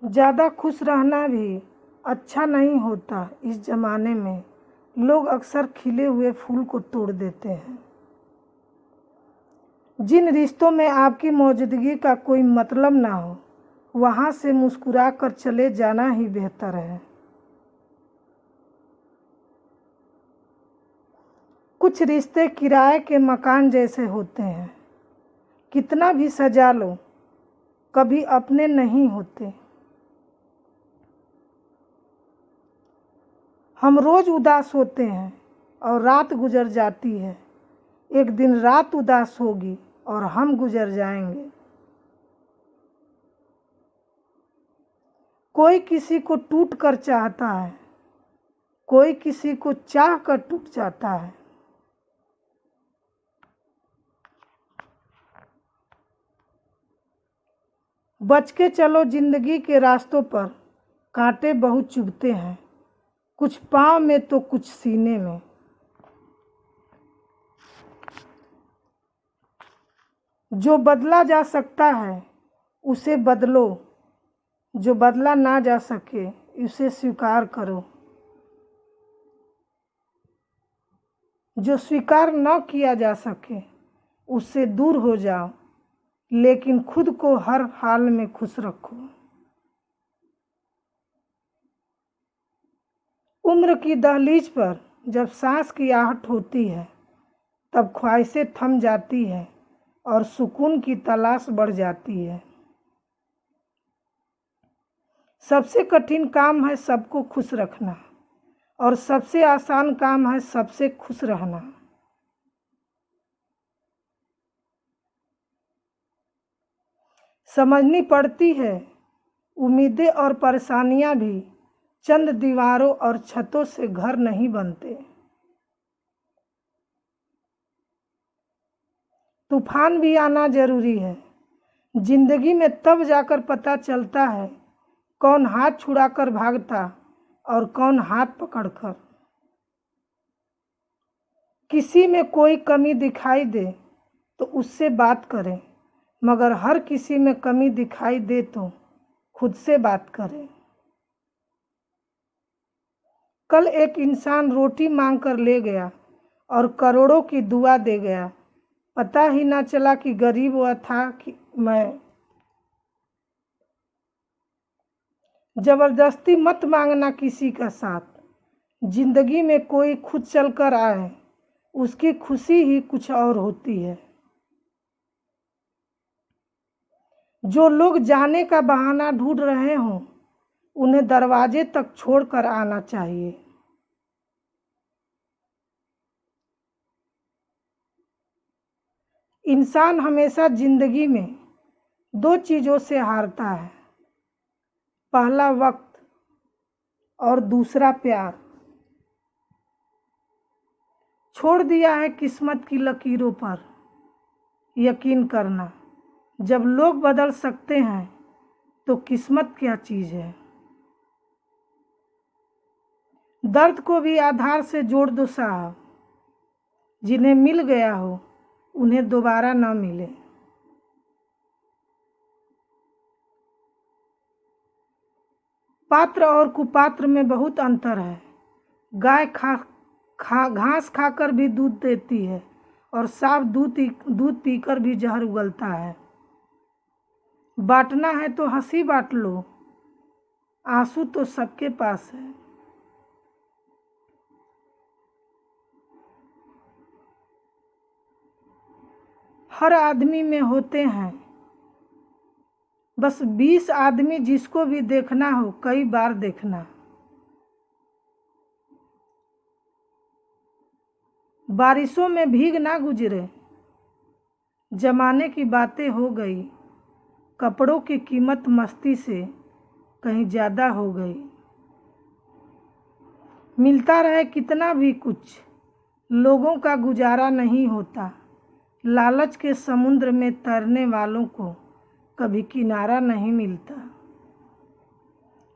ज़्यादा खुश रहना भी अच्छा नहीं होता। इस ज़माने में लोग अक्सर खिले हुए फूल को तोड़ देते हैं। जिन रिश्तों में आपकी मौजूदगी का कोई मतलब ना हो, वहाँ से मुस्कुरा कर चले जाना ही बेहतर है। कुछ रिश्ते किराए के मकान जैसे होते हैं, कितना भी सजा लो कभी अपने नहीं होते। हम रोज उदास होते हैं और रात गुजर जाती है। एक दिन रात उदास होगी और हम गुजर जाएंगे। कोई किसी को टूट कर चाहता है, कोई किसी को चाह कर टूट जाता है। बच के चलो जिंदगी के रास्तों पर, कांटे बहुत चुभते हैं, कुछ पाँव में तो कुछ सीने में। जो बदला जा सकता है उसे बदलो, जो बदला ना जा सके उसे स्वीकार करो। जो स्वीकार न किया जा सके उससे दूर हो जाओ, लेकिन खुद को हर हाल में खुश रखो। उम्र की दहलीज पर जब सांस की आहट होती है, तब ख्वाहिशें थम जाती है और सुकून की तलाश बढ़ जाती है। सबसे कठिन काम है सबको खुश रखना और सबसे आसान काम है सबसे खुश रहना। समझनी पड़ती है उम्मीदें और परेशानियां भी चंद दीवारों और छतों से घर नहीं बनते। तूफान भी आना जरूरी है। जिंदगी में तब जाकर पता चलता है कौन हाथ छुड़ाकर भागता और कौन हाथ पकड़कर। किसी में कोई कमी दिखाई दे तो उससे बात करें, मगर हर किसी में कमी दिखाई दे तो खुद से बात करें। कल एक इंसान रोटी मांग कर ले गया और करोड़ों की दुआ दे गया। पता ही ना चला कि गरीब वह था कि मैं। जबरदस्ती मत मांगना किसी का साथ। जिंदगी में कोई खुद चल कर आए, उसकी खुशी ही कुछ और होती है। जो लोग जाने का बहाना ढूंढ रहे हों, उन्हें दरवाजे तक छोड़कर आना चाहिए। इंसान हमेशा जिंदगी में दो चीज़ों से हारता है, पहला वक्त और दूसरा प्यार। छोड़ दिया है किस्मत की लकीरों पर यकीन करना। जब लोग बदल सकते हैं तो किस्मत क्या चीज़ है। दर्द को भी आधार से जोड़ दो साहब, जिन्हें मिल गया हो उन्हें दोबारा न मिले। पात्र और कुपात्र में बहुत अंतर है। गाय घास खाकर भी दूध देती है और सांप दूध पीकर भी जहर उगलता है। बांटना है तो हंसी बांट लो, आंसू तो सबके पास है। हर आदमी में होते हैं बस 20 आदमी, जिसको भी देखना हो कई बार देखना। बारिशों में भीग ना गुजरे, जमाने की बातें हो गई। कपड़ों की कीमत मस्ती से कहीं ज़्यादा हो गई। मिलता रहे कितना भी कुछ, लोगों का गुजारा नहीं होता। लालच के समुद्र में तैरने वालों को कभी किनारा नहीं मिलता।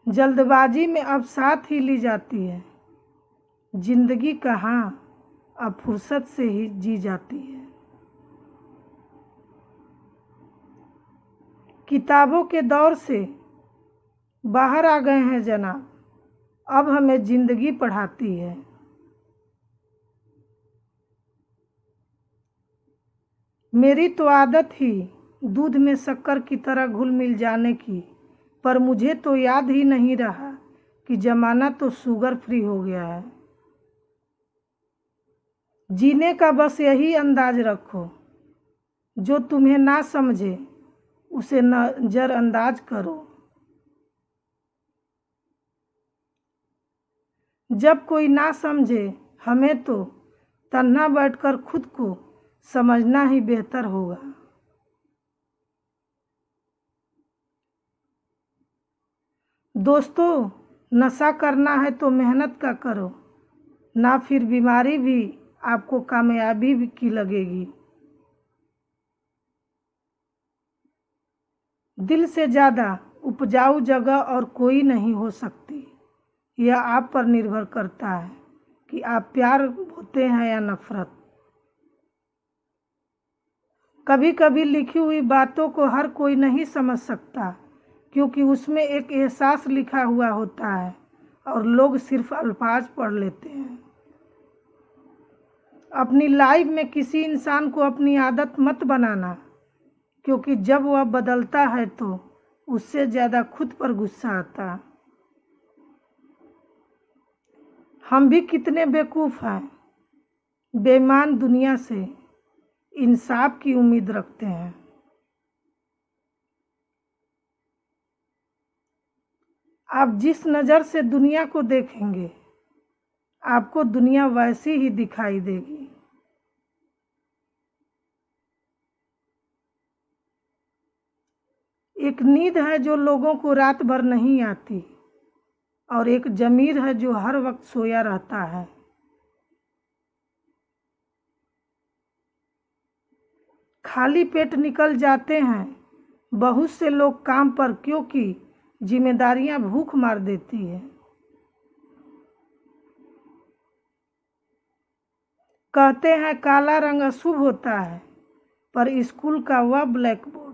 जल्दबाजी में अब साथ ही ली जाती है। जिंदगी कहाँ अब फुर्सत से ही जी जाती है। किताबों के दौर से बाहर आ गए हैं जनाब, अब हमें जिंदगी पढ़ाती है। मेरी तो आदत ही दूध में शक्कर की तरह घुल मिल जाने की, पर मुझे तो याद ही नहीं रहा कि जमाना तो शुगर फ्री हो गया है। जीने का बस यही अंदाज रखो, जो तुम्हें ना समझे उसे नजरअंदाज करो। जब कोई ना समझे हमें तो तन्हा बैठकर खुद को समझना ही बेहतर होगा। दोस्तों, नशा करना है तो मेहनत का करो, ना फिर बीमारी भी आपको कामयाबी की लगेगी। दिल से ज़्यादा उपजाऊ जगह और कोई नहीं हो सकती। यह आप पर निर्भर करता है कि आप प्यार होते हैं या नफरत। कभी कभी लिखी हुई बातों को हर कोई नहीं समझ सकता, क्योंकि उसमें एक एहसास लिखा हुआ होता है और लोग सिर्फ अल्फाज पढ़ लेते हैं। अपनी लाइफ में किसी इंसान को अपनी आदत मत बनाना, क्योंकि जब वह बदलता है तो उससे ज़्यादा खुद पर गुस्सा आता। हम भी कितने बेवकूफ़ हैं, बेईमान दुनिया से इंसाफ की उम्मीद रखते हैं। आप जिस नज़र से दुनिया को देखेंगे, आपको दुनिया वैसी ही दिखाई देगी। एक नींद है जो लोगों को रात भर नहीं आती, और एक ज़मीर है जो हर वक्त सोया रहता है। खाली पेट निकल जाते हैं बहुत से लोग काम पर, क्योंकि जिम्मेदारियां भूख मार देती है। कहते हैं काला रंग अशुभ होता है, पर स्कूल का वह ब्लैक बोर्ड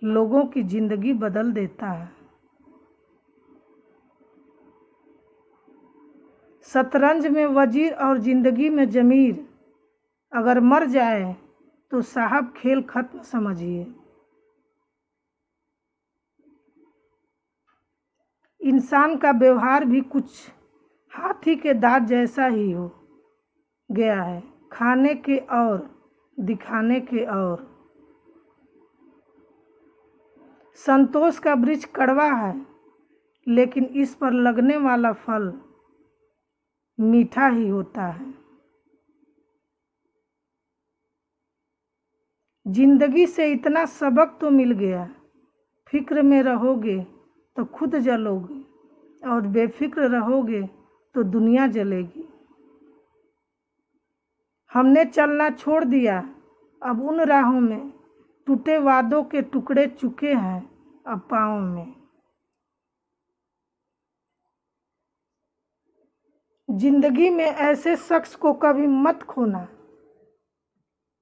लोगों की जिंदगी बदल देता है। शतरंज में वजीर और जिंदगी में जमीर, अगर मर जाए तो साहब खेल खत्म समझिए। इंसान का व्यवहार भी कुछ हाथी के दांत जैसा ही हो गया है, खाने के और दिखाने के और। संतोष का वृक्ष कड़वा है, लेकिन इस पर लगने वाला फल मीठा ही होता है। जिंदगी से इतना सबक तो मिल गया, फिक्र में रहोगे तो खुद जलोगे, और बेफिक्र रहोगे तो दुनिया जलेगी। हमने चलना छोड़ दिया, अब उन राहों में टूटे वादों के टुकड़े चुके हैं अब पाँव में। जिंदगी में ऐसे शख्स को कभी मत खोना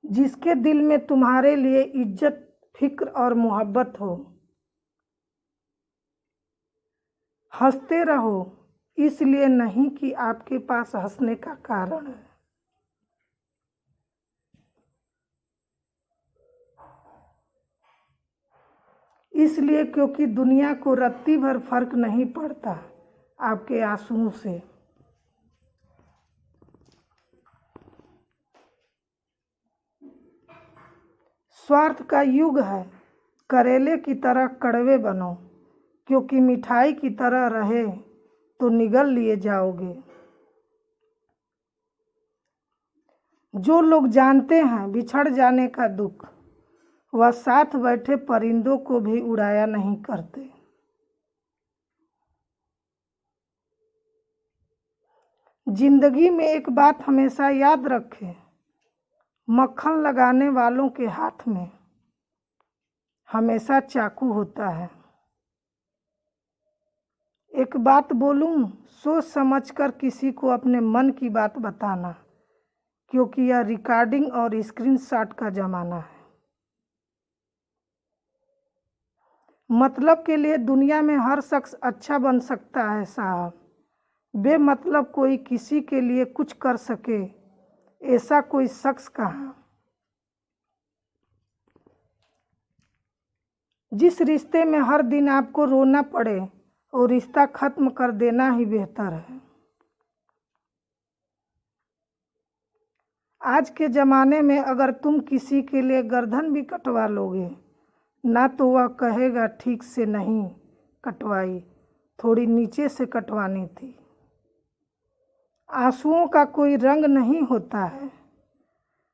जिसके दिल में तुम्हारे लिए इज्जत, फिक्र और मोहब्बत हो। हंसते रहो, इसलिए नहीं कि आपके पास हंसने का कारण है। इसलिए क्योंकि दुनिया को रत्ती भर फर्क नहीं पड़ता आपके आंसुओं से। स्वार्थ का युग है, करेले की तरह कड़वे बनो, क्योंकि मिठाई की तरह रहे तो निगल लिए जाओगे। जो लोग जानते हैं बिछड़ जाने का दुख, वह साथ बैठे परिंदों को भी उड़ाया नहीं करते। जिंदगी में एक बात हमेशा याद रखें, मक्खन लगाने वालों के हाथ में हमेशा चाकू होता है। एक बात बोलूं, सोच समझकर किसी को अपने मन की बात बताना, क्योंकि यह रिकॉर्डिंग और स्क्रीनशॉट का ज़माना है। मतलब के लिए दुनिया में हर शख्स अच्छा बन सकता है साहब, बेमतलब कोई किसी के लिए कुछ कर सके ऐसा कोई शख्स कहाँ। जिस रिश्ते में हर दिन आपको रोना पड़े वो रिश्ता खत्म कर देना ही बेहतर है। आज के ज़माने में अगर तुम किसी के लिए गर्दन भी कटवा लोगे ना तो वह कहेगा ठीक से नहीं कटवाई, थोड़ी नीचे से कटवानी थी। आंसुओं का कोई रंग नहीं होता है,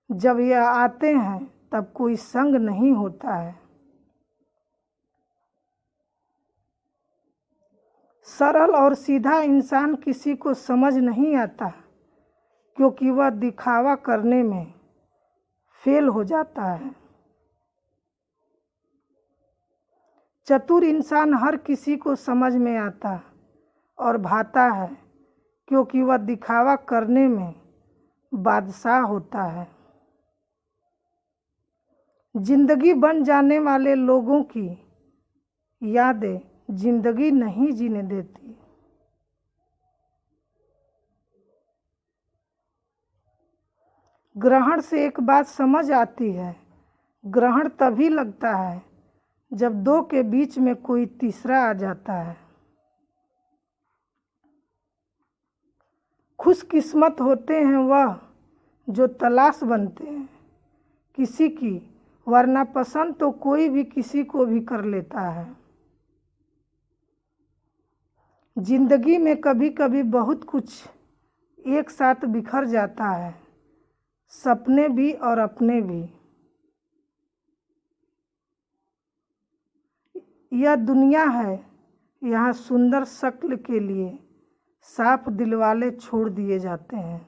जब यह आते हैं तब कोई संग नहीं होता है। सरल और सीधा इंसान किसी को समझ नहीं आता क्योंकि वह दिखावा करने में फेल हो जाता है। चतुर इंसान हर किसी को समझ में आता और भाता है क्योंकि वह दिखावा करने में बादशाह होता है। जिंदगी बन जाने वाले लोगों की यादें जिंदगी नहीं जीने देती। ग्रहण से एक बात समझ आती है, ग्रहण तभी लगता है जब दो के बीच में कोई तीसरा आ जाता है। खुशकिस्मत होते हैं वह जो तलाश बनते हैं किसी की, वरना पसंद तो कोई भी किसी को भी कर लेता है। जिंदगी में कभी कभी बहुत कुछ एक साथ बिखर जाता है, सपने भी और अपने भी। यह दुनिया है, यहाँ सुंदर शक्ल के लिए साफ दिल वाले छोड़ दिए जाते हैं।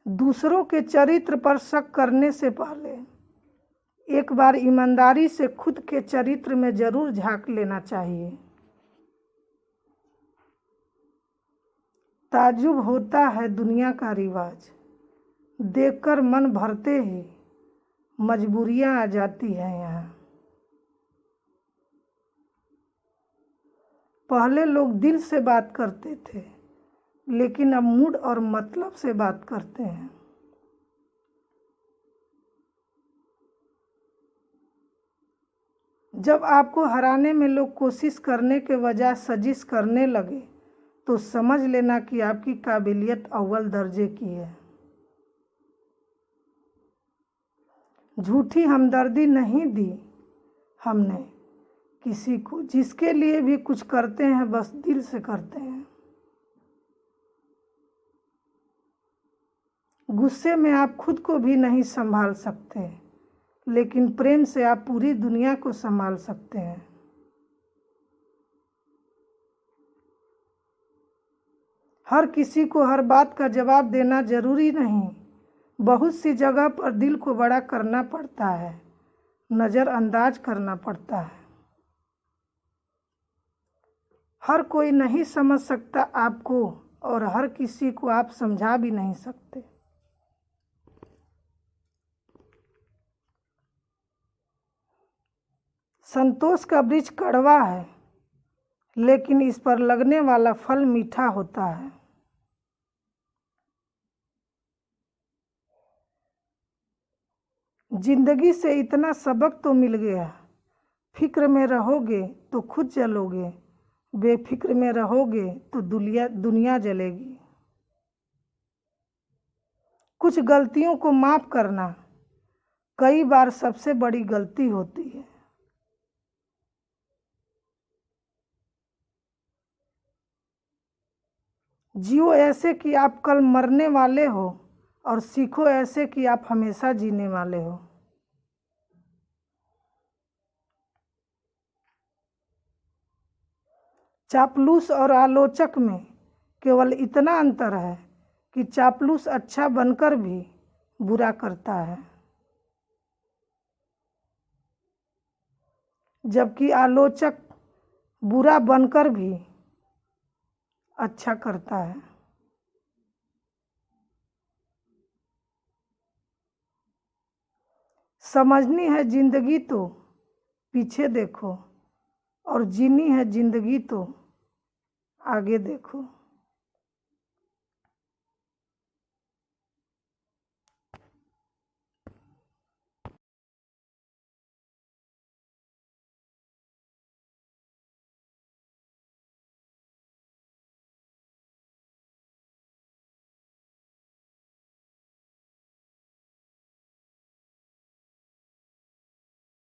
दूसरों के चरित्र पर शक करने से पहले एक बार ईमानदारी से खुद के चरित्र में जरूर झांक लेना चाहिए। ताज्जुब होता है दुनिया का रिवाज, देखकर मन भरते ही मजबूरियां आ जाती हैं यहाँ। पहले लोग दिल से बात करते थे लेकिन अब मूड और मतलब से बात करते हैं। जब आपको हराने में लोग कोशिश करने के बजाय साजिश करने लगे तो समझ लेना कि आपकी काबिलियत अव्वल दर्जे की है। झूठी हमदर्दी नहीं दी हमने किसी को, जिसके लिए भी कुछ करते हैं बस दिल से करते हैं। गुस्से में आप खुद को भी नहीं संभाल सकते लेकिन प्रेम से आप पूरी दुनिया को संभाल सकते हैं। हर किसी को हर बात का जवाब देना जरूरी नहीं, बहुत सी जगह पर दिल को बड़ा करना पड़ता है, नज़रअंदाज करना पड़ता है। हर कोई नहीं समझ सकता आपको और हर किसी को आप समझा भी नहीं सकते। संतोष का वृक्ष कड़वा है लेकिन इस पर लगने वाला फल मीठा होता है। जिंदगी से इतना सबक तो मिल गया, फिक्र में रहोगे तो खुद जलोगे, बेफिक्र में रहोगे तो दुनिया जलेगी। कुछ गलतियों को माफ करना कई बार सबसे बड़ी गलती होती है। जियो ऐसे कि आप कल मरने वाले हो और सीखो ऐसे कि आप हमेशा जीने वाले हो। चापलूस और आलोचक में केवल इतना अंतर है कि चापलूस अच्छा बनकर भी बुरा करता है जबकि आलोचक बुरा बनकर भी अच्छा करता है। समझनी है जिंदगी तो पीछे देखो, और जीनी है जिंदगी तो आगे देखो।